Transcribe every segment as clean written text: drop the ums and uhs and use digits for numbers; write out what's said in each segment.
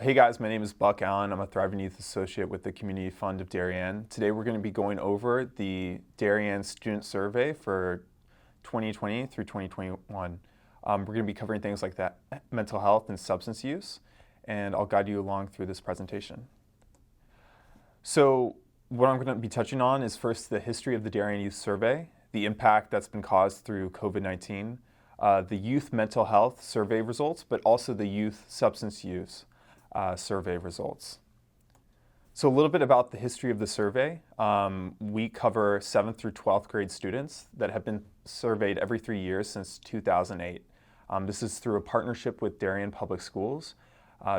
Hey guys, my name is Buck Allen. I'm a Thriving Youth Associate with the Community Fund of Darien. Today we're going to be going over the Darien Student Survey for 2020 through 2021. We're going to be covering things like that, mental health and substance use, and I'll guide you along through this presentation. So what I'm going to be touching on is first the history of the Darien Youth Survey, the impact that's been caused through COVID-19, the youth mental health survey results, but also the youth substance use survey results. So a little bit about the history of the survey. We cover 7th through 12th grade students that have been surveyed every 3 years since 2008. This is through a partnership with Darien Public Schools.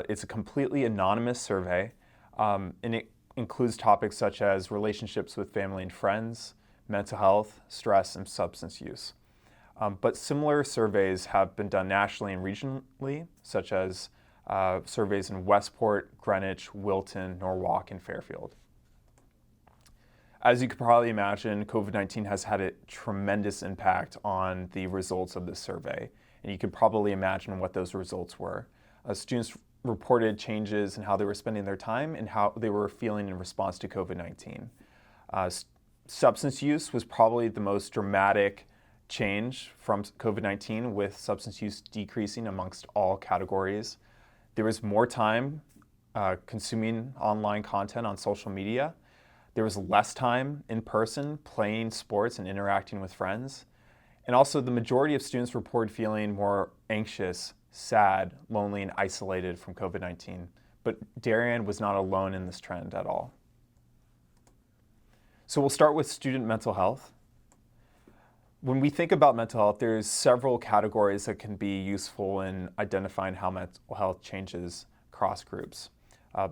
It's a completely anonymous survey, and it includes topics such as relationships with family and friends, mental health, stress, and substance use. But similar surveys have been done nationally and regionally, such as surveys in Westport, Greenwich, Wilton, Norwalk, and Fairfield. As you could probably imagine, COVID-19 has had a tremendous impact on the results of this survey, and you could probably imagine what those results were. Students reported changes in how they were spending their time and how they were feeling in response to COVID-19. Substance use was probably the most dramatic change from COVID-19, with substance use decreasing amongst all categories. There was more time consuming online content on social media. There was less time in person playing sports and interacting with friends. And also the majority of students reported feeling more anxious, sad, lonely, and isolated from COVID-19. But Darien was not alone in this trend at all. So we'll start with student mental health. When we think about mental health, there's several categories that can be useful in identifying how mental health changes across groups.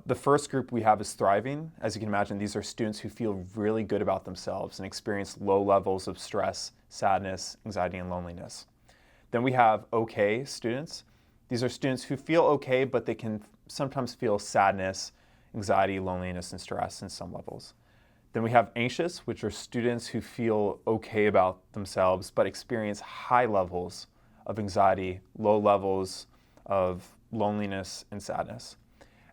The first group we have is thriving. As you can imagine, these are students who feel really good about themselves and experience low levels of stress, sadness, anxiety, and loneliness. Then we have okay students. These are students who feel okay, but they can sometimes feel sadness, anxiety, loneliness, and stress in some levels. Then we have anxious, which are students who feel okay about themselves but experience high levels of anxiety, low levels of loneliness and sadness.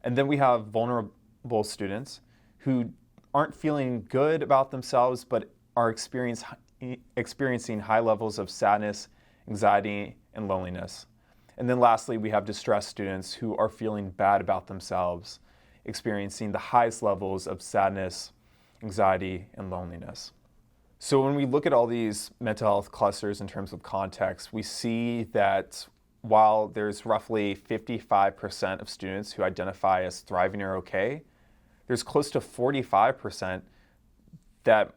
And then we have vulnerable students who aren't feeling good about themselves but are experiencing high levels of sadness, anxiety, and loneliness. And then lastly, we have distressed students who are feeling bad about themselves, experiencing the highest levels of sadness, anxiety, and loneliness. So when we look at all these mental health clusters in terms of context, we see that while there's roughly 55% of students who identify as thriving or okay, there's close to 45% that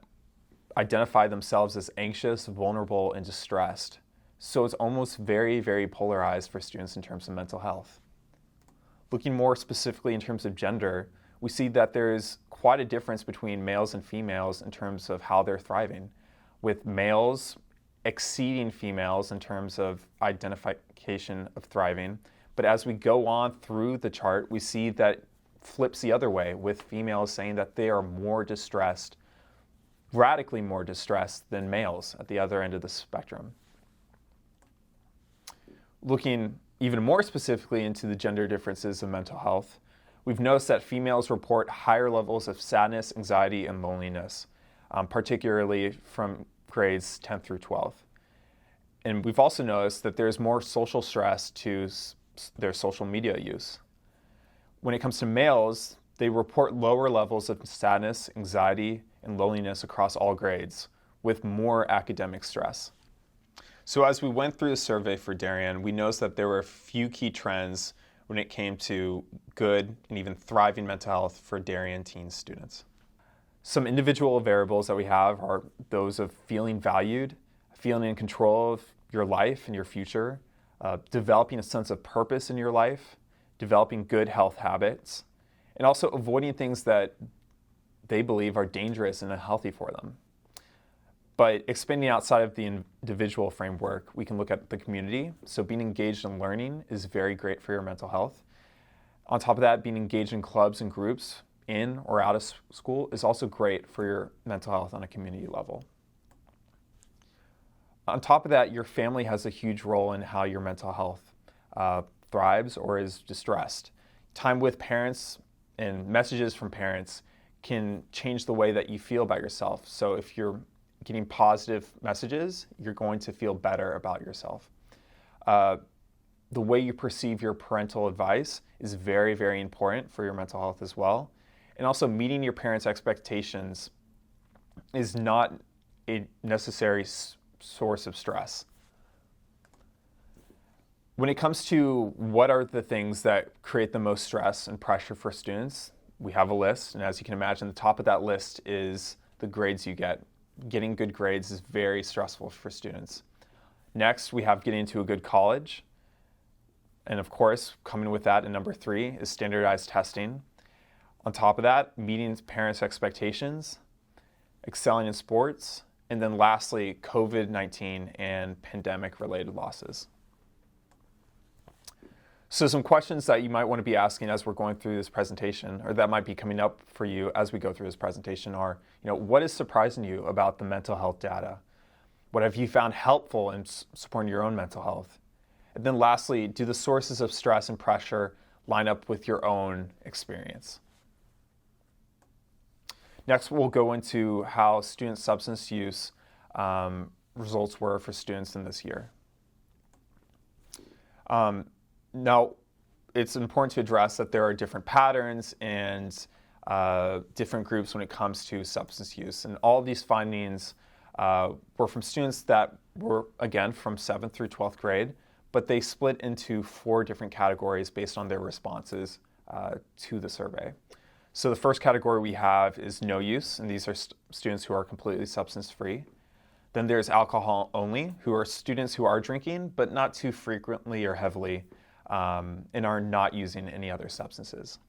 identify themselves as anxious, vulnerable, and distressed. So it's almost very, very polarized for students in terms of mental health. Looking more specifically in terms of gender, we see that there's quite a difference between males and females in terms of how they're thriving, with males exceeding females in terms of identification of thriving. But as we go on through the chart, we see that flips the other way, with females saying that they are more distressed, radically more distressed than males at the other end of the spectrum. Looking even more specifically into the gender differences of mental health, we've noticed that females report higher levels of sadness, anxiety, and loneliness, particularly from grades 10th through 12th. And we've also noticed that there's more social stress to their social media use. When it comes to males, they report lower levels of sadness, anxiety, and loneliness across all grades, with more academic stress. So as we went through the survey for Darien, we noticed that there were a few key trends when it came to good and even thriving mental health for Darien teen students. Some individual variables that we have are those of feeling valued, feeling in control of your life and your future, developing a sense of purpose in your life, developing good health habits, and also avoiding things that they believe are dangerous and unhealthy for them. But expanding outside of the individual framework, we can look at the community. So being engaged in learning is very great for your mental health. On top of that, being engaged in clubs and groups in or out of school is also great for your mental health on a community level. On top of that, your family has a huge role in how your mental health thrives or is distressed. Time with parents and messages from parents can change the way that you feel about yourself. So if you're getting positive messages, you're going to feel better about yourself. The way you perceive your parental advice is very, very important for your mental health as well. And also, meeting your parents' expectations is not a necessary source of stress. When it comes to what are the things that create the most stress and pressure for students, we have a list. And as you can imagine, the top of that list is the grades you get. Getting good grades is very stressful for students. Next, we have getting into a good college. And of course, coming with that in number 3 is standardized testing. On top of that, meeting parents' expectations, excelling in sports, and then lastly, COVID-19 and pandemic-related losses. So some questions that you might want to be asking as we're going through this presentation, or that might be coming up for you as we go through this presentation, are, what is surprising you about the mental health data? What have you found helpful in supporting your own mental health? And then lastly, do the sources of stress and pressure line up with your own experience? Next, we'll go into how student substance use results were for students in this year. Now, it's important to address that there are different patterns and different groups when it comes to substance use. And all of these findings were from students that were, again, from 7th through 12th grade, but they split into 4 different categories based on their responses to the survey. So the first category we have is no use, and these are students who are completely substance-free. Then there's alcohol only, who are students who are drinking, but not too frequently or heavily, and are not using any other substances.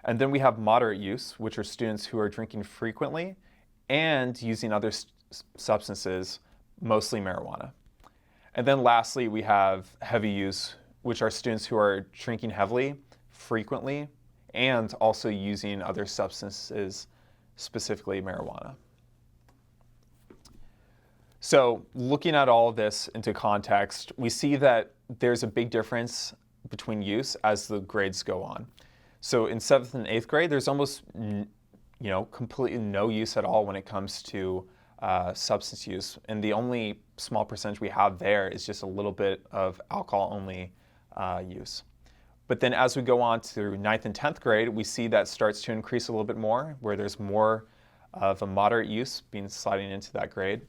And then we have moderate use, which are students who are drinking frequently and using other substances, mostly marijuana. And then lastly, we have heavy use, which are students who are drinking heavily, frequently, and also using other substances, specifically marijuana. So looking at all of this into context, we see that there's a big difference between use as the grades go on. So in 7th and 8th grade, there's almost completely no use at all when it comes to substance use. And the only small percentage we have there is just a little bit of alcohol-only use. But then as we go on to 9th and 10th grade, we see that starts to increase a little bit more, where there's more of a moderate use being sliding into that grade.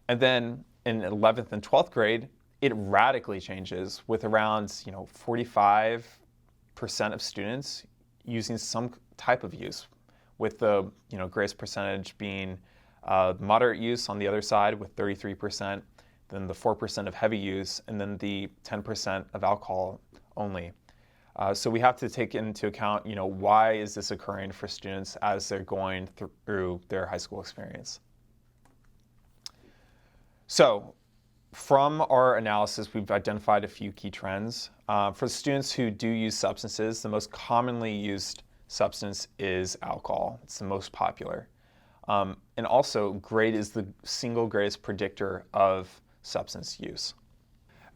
And then in 11th and 12th grade, it radically changes with around 45% of students using some type of use, with the greatest percentage being moderate use on the other side with 33%, then the 4% of heavy use, and then the 10% of alcohol only. So we have to take into account, why is this occurring for students as they're going through their high school experience. So from our analysis, we've identified a few key trends. For students who do use substances, the most commonly used substance is alcohol. It's the most popular. And also, grade is the single greatest predictor of substance use.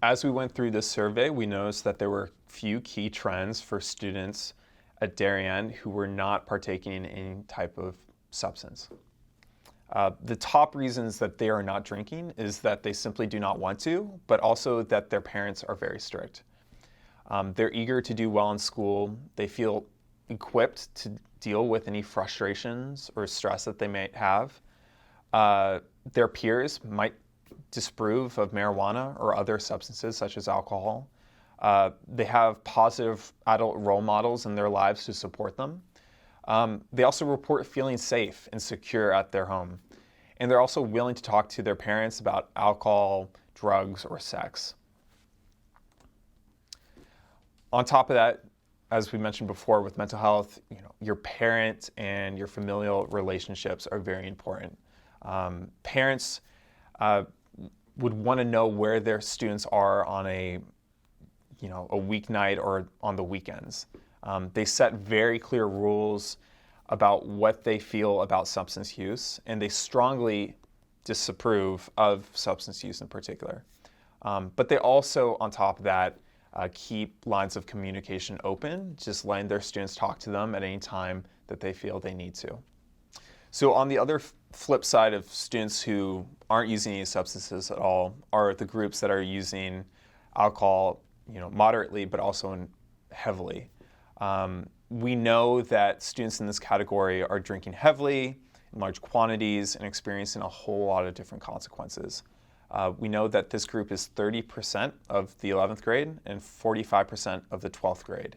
As we went through this survey, we noticed that there were few key trends for students at Darien who were not partaking in any type of substance. The top reasons that they are not drinking is that they simply do not want to, but also that their parents are very strict. They're eager to do well in school. They feel equipped to deal with any frustrations or stress that they may have. Their peers might disapprove of marijuana or other substances such as alcohol. They have positive adult role models in their lives to support them. They also report feeling safe and secure at their home. And they're also willing to talk to their parents about alcohol, drugs, or sex. On top of that, as we mentioned before with mental health, your parent and your familial relationships are very important. Parents would want to know where their students are on a weeknight or on the weekends. They set very clear rules about what they feel about substance use, and they strongly disapprove of substance use in particular. But they also, on top of that, keep lines of communication open, just letting their students talk to them at any time that they feel they need to. So on the other flip side of students who aren't using any substances at all are the groups that are using alcohol, moderately, but also heavily. We know that students in this category are drinking heavily, in large quantities, and experiencing a whole lot of different consequences. We know that this group is 30% of the 11th grade and 45% of the 12th grade.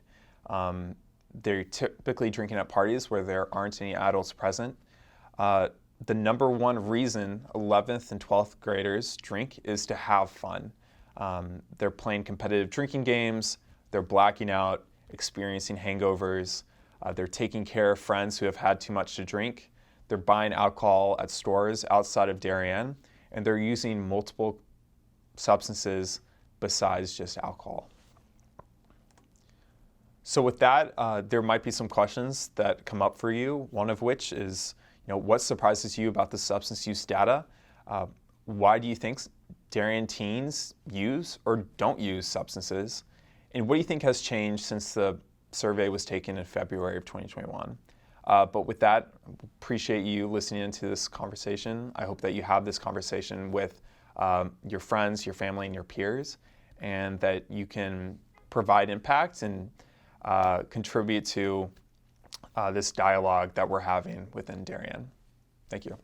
They're typically drinking at parties where there aren't any adults present. The number one reason 11th and 12th graders drink is to have fun. They're playing competitive drinking games, they're blacking out, experiencing hangovers, they're taking care of friends who have had too much to drink, they're buying alcohol at stores outside of Darien, and they're using multiple substances besides just alcohol. So with that, there might be some questions that come up for you, one of which is, what surprises you about the substance use data? Why do you think Darien teens use or don't use substances? And what do you think has changed since the survey was taken in February of 2021? But with that, appreciate you listening into this conversation. I hope that you have this conversation with your friends, your family, and your peers, and that you can provide impact and contribute to this dialogue that we're having within Darien. Thank you.